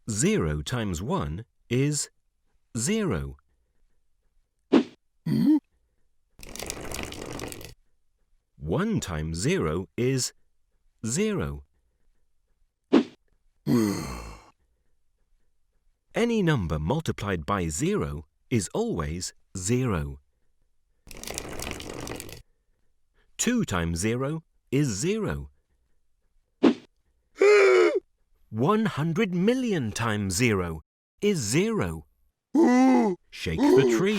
0 times 1 is 0. 1 times 0 is 0. Any number multiplied by 0 is always 0. 2 times 0 is 0. 100 million times 0 is 0. Shake the tree.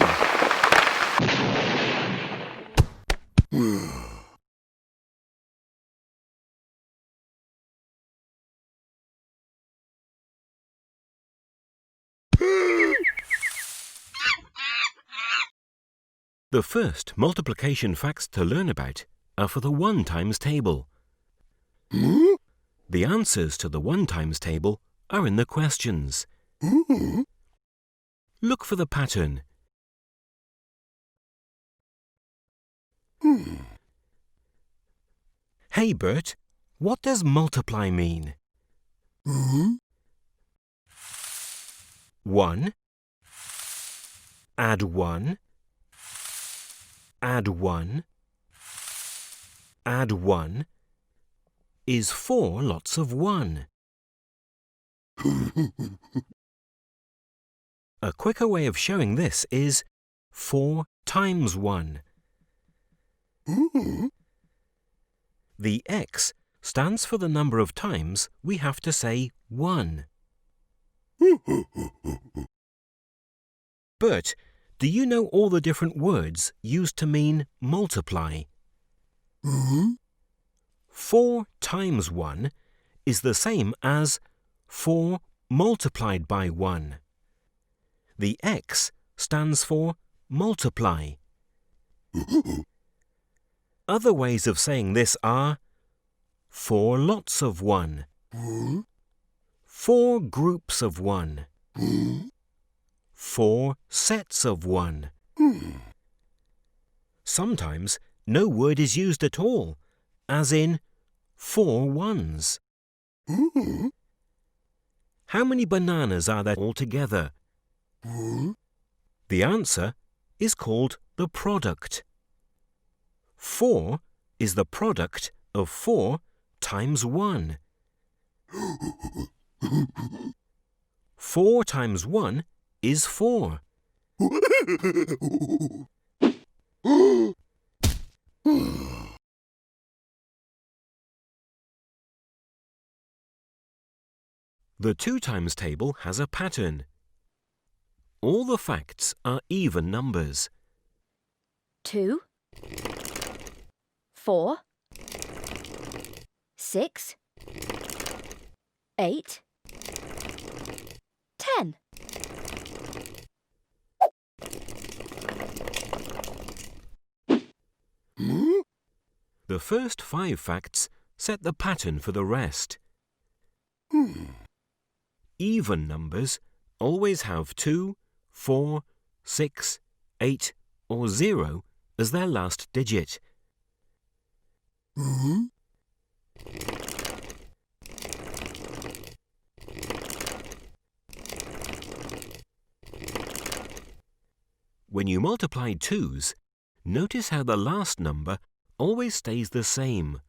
The first multiplication facts to learn about are for the 1 times table. The answers to the 1 times table are in the questions. Look for the pattern. Hey Bert, what does multiply mean? 1, add 1, add 1, add 1 is 4 lots of 1. A quicker way of showing this is 4 times 1. The x stands for the number of times we have to say 1. Bert, do you know all the different words used to mean multiply? 4 times 1 is the same as 4 multiplied by 1. The x stands for multiply. Other ways of saying this are 4 lots of 1, 4 groups of 1, 4 sets of 1. Sometimes no word is used at all, as in 4 ones. How many bananas are there altogether? The answer is called the product. 4 is the product of 4 times 1. 4 times 1 is 4. The 2 times table has a pattern. All the facts are even numbers. 2, 4, 6, 8, 10. The first 5 facts set the pattern for the rest. Even numbers always have 2, 4, 6, 8 or 0 as their last digit. When you multiply 2's, notice how the last number always stays the same.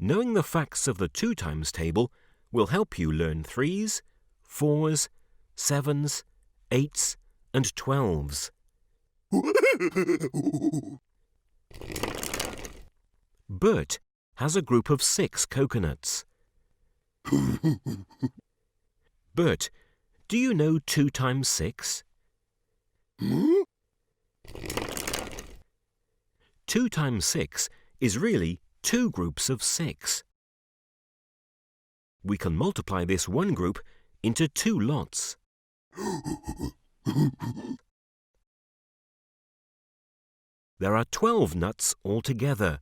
Knowing the facts of the 2 times table will help you learn 3's, 4's, 7's, 8's and 12's. Burt has a group of 6 coconuts. Burt, do you know 2 times 6? 2 times 6 is really 2 groups of 6. We can multiply this one group into 2 lots. There are 12 nuts altogether.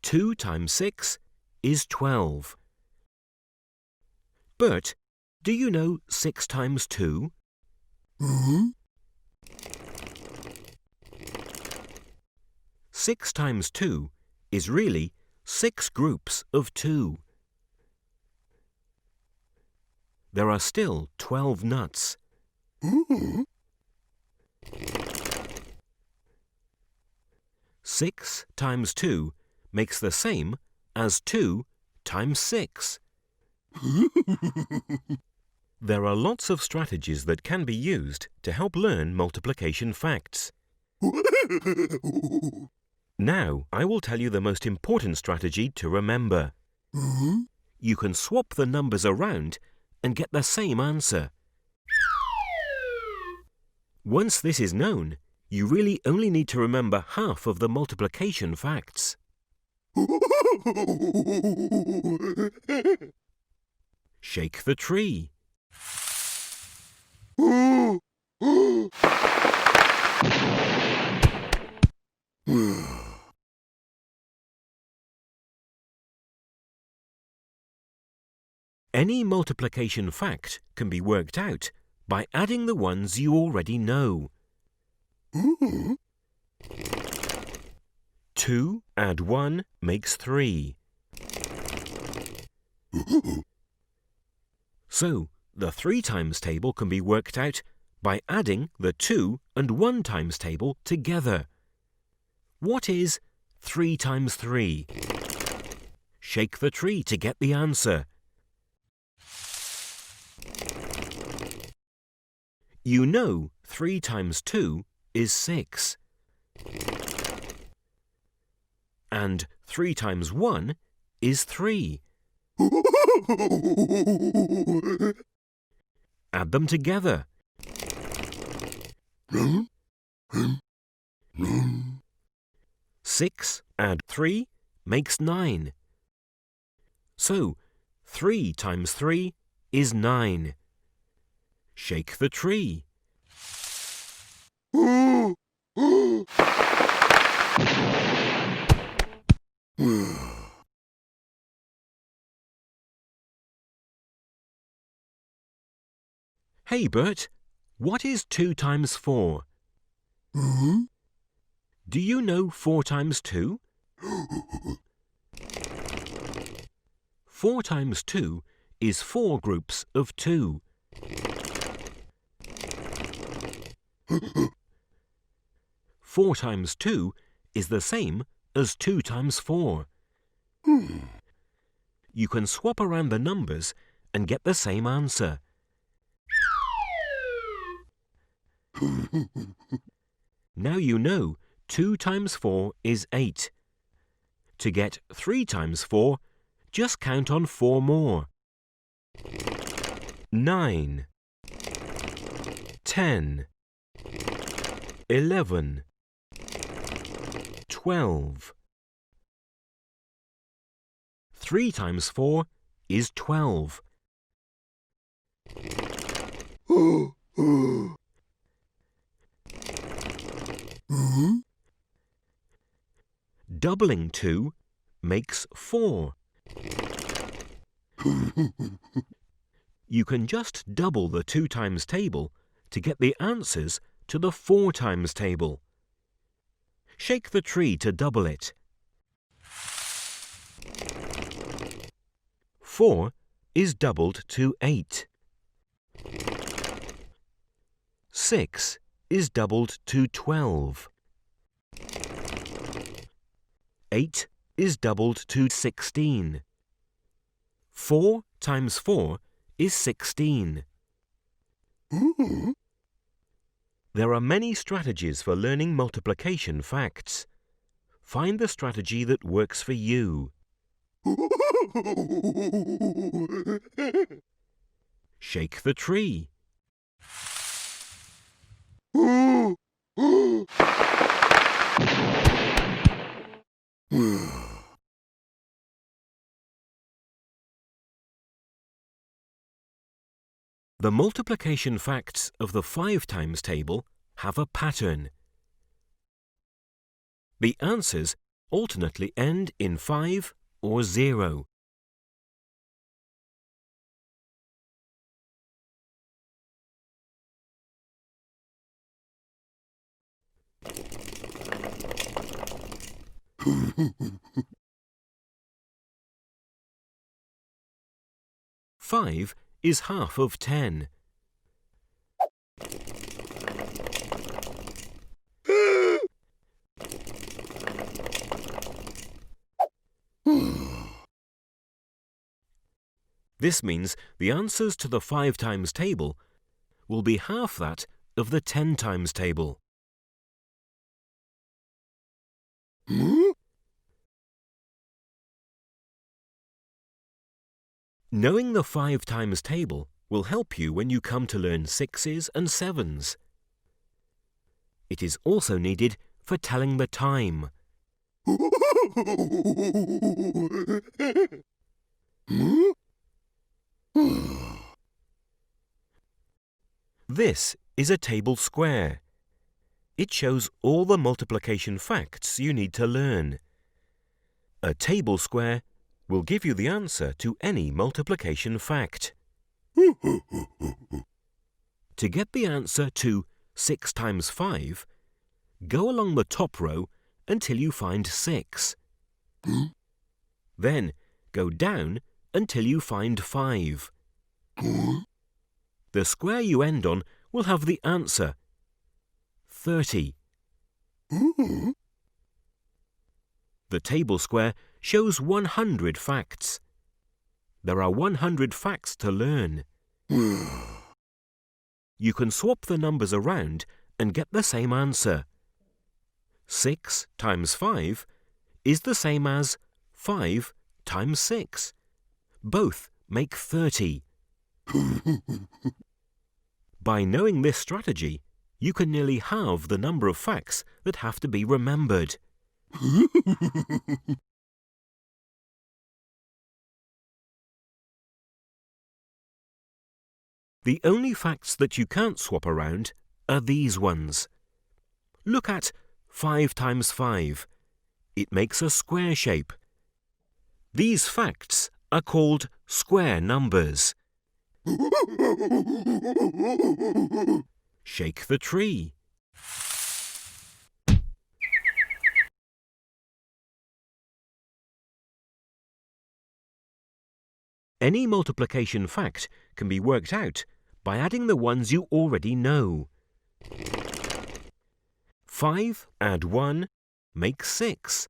2 times 6 is 12. Burt, do you know 6 times 2? 6 times 2 is really 6 groups of 2. There are still 12 nuts. 6 times 2 makes the same as 2 times 6. There are lots of strategies that can be used to help learn multiplication facts. Now, I will tell you the most important strategy to remember. You can swap the numbers around and get the same answer. Once this is known, you really only need to remember half of the multiplication facts. Shake the tree. Any multiplication fact can be worked out by adding the ones you already know. 2 add 1 makes 3. So, the 3 times table can be worked out by adding the 2 and 1 times table together. What is 3 times 3? Shake the tree to get the answer. You know 3 times 2 is 6. And 3 times 1 is 3. Add them together. 6 add 3 makes 9. So, 3 times 3 is 9. Shake the tree. Hey, Burt, what is 2 times 4? Do you know 4 times 2? 4 times 2 is 4 groups of 2. 4 times 2 is the same as 2 times 4. You can swap around the numbers and get the same answer. Now you know 2 times 4 is 8. To get 3 times 4, just count on 4 more. 9, 10, 11, 12. 3 times 4 is 12. Doubling 2 makes 4. You can just double the 2 times table to get the answers to the 4 times table. Shake the tree to double it. 4 is doubled to 8. 6 is doubled to 12. 8 is doubled to 16. 4 times 4 is 16. There are many strategies for learning multiplication facts. Find the strategy that works for you. Shake the tree. The multiplication facts of the 5 times table have a pattern. The answers alternately end in 5 or 0. 5 is half of 10. This means the answers to the 5 times table will be half that of the 10 times table. Knowing the 5 times table will help you when you come to learn 6s and 7s. It is also needed for telling the time. This is a table square. It shows all the multiplication facts you need to learn. A table square will give you the answer to any multiplication fact. To get the answer to 6 times 5, go along the top row until you find 6. Then go down until you find 5. The square you end on will have the answer, 30. The table square shows 100 facts. There are 100 facts to learn. You can swap the numbers around and get the same answer. 6 times 5 is the same as 5 times 6. Both make 30. By knowing this strategy, you can nearly halve the number of facts that have to be remembered. The only facts that you can't swap around are these ones. Look at 5 times 5. It makes a square shape. These facts are called square numbers. Shake the tree. Any multiplication fact can be worked out by adding the ones you already know. 5 add 1 makes 6.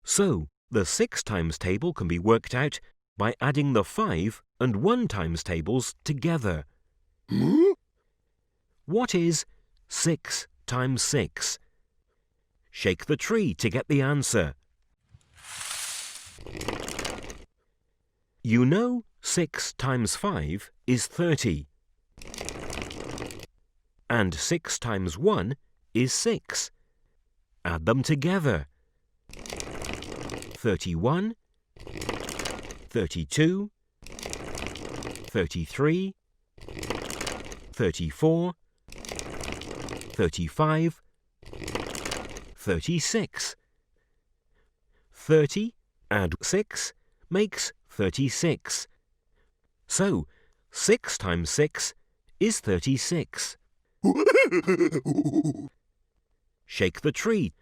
So, the 6 times table can be worked out by adding the 5 and 1 times tables together. What is 6 times 6? Shake the tree to get the answer. You know 6 times 5 is 30. And 6 times 1 is 6. Add them together. 31, 32, 33, 34, 35, 36. 30 add 6 makes 36. So, 6 times 6 is 36. Shake the tree.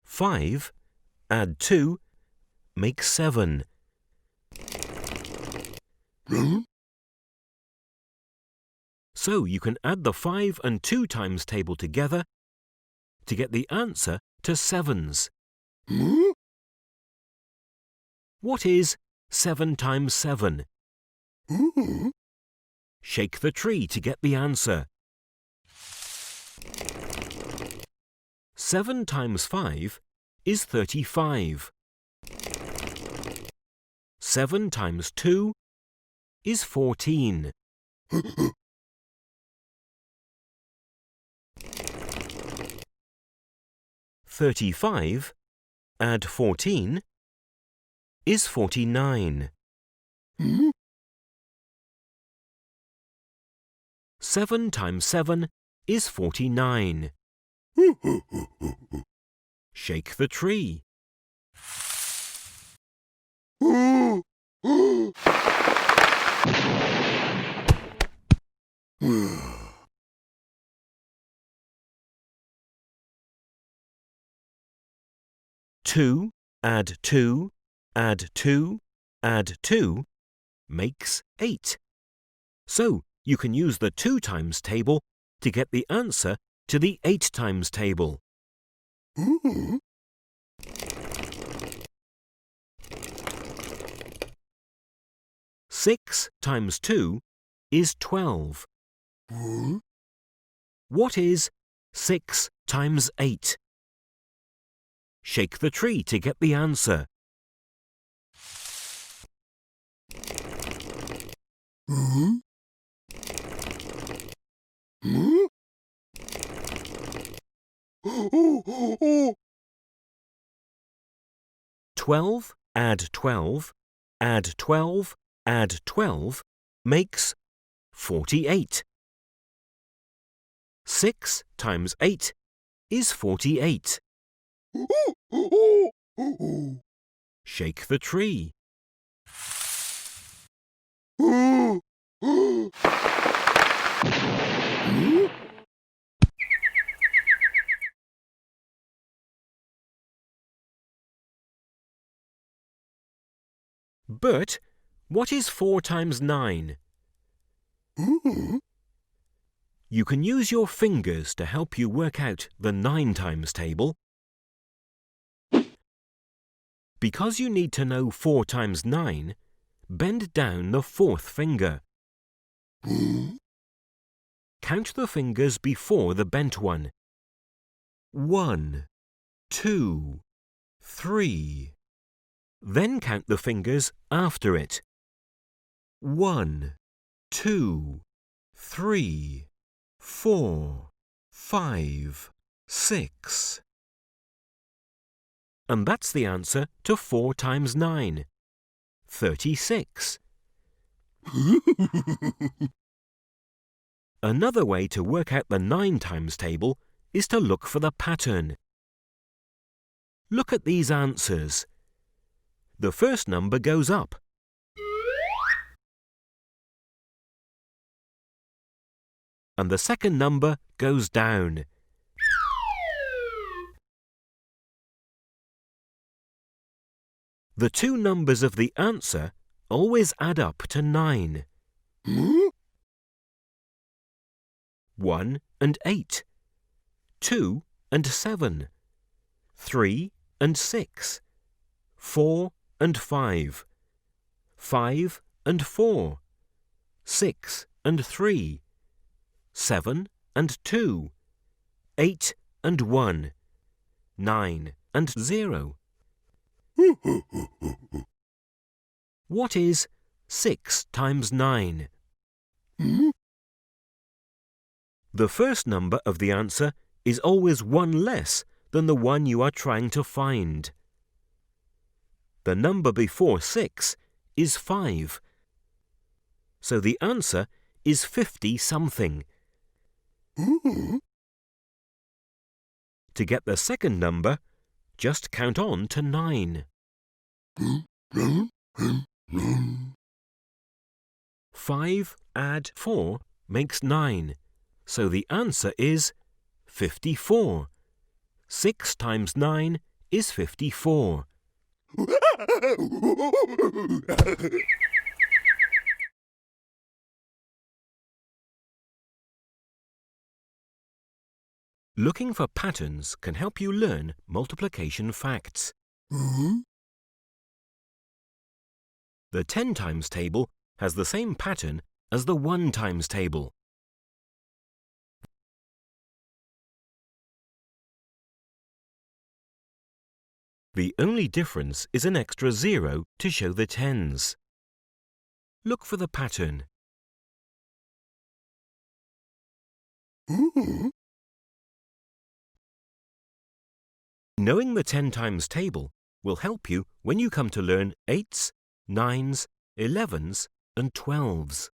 Five add 2 makes 7. So you can add the 5 and 2 times table together to get the answer to 7s. What is 7 times 7? Shake the tree to get the answer. 7 times 5 is 35. 7 times 2 is 14. 35 add 14 is 49. 7 times 7 is 49. Shake the tree. Two add two add two add two makes 8. So you can use the 2 times table to get the answer to the 8 times table. 6 times 2 is 12. What is 6 times 8? Shake the tree to get the answer. Twelve add 12 add 12 add 12 makes 48. 6 times 8 is 48. Shake the tree. Burt, what is 4 times 9? You can use your fingers to help you work out the 9 times table. Because you need to know 4 times 9, bend down the 4th finger. Count the fingers before the bent one. 1, 2, 3. Then count the fingers after it. 1, 2, 3, 4, 5, 6. And that's the answer to 4 times 9. 36. Another way to work out the 9 times table is to look for the pattern. Look at these answers. The first number goes up. And the second number goes down. The 2 numbers of the answer always add up to 9. 1 and 8. 2 and 7. 3 and 6. 4 and 5. 5 and 4. 6 and 3. 7 and 2. 8 and 1. 9 and 0. What is 6 times 9? The first number of the answer is always 1 less than the one you are trying to find. The number before 6 is 5. So the answer is 50-something. To get the second number, just count on to 9. 5 add 4 makes 9. So the answer is 54. 6 times 9 is 54. Looking for patterns can help you learn multiplication facts. The 10 times table has the same pattern as the 1 times table. The only difference is an extra 0 to show the tens. Look for the pattern. Knowing the 10 times table will help you when you come to learn 8s, 9s, 11s and 12s.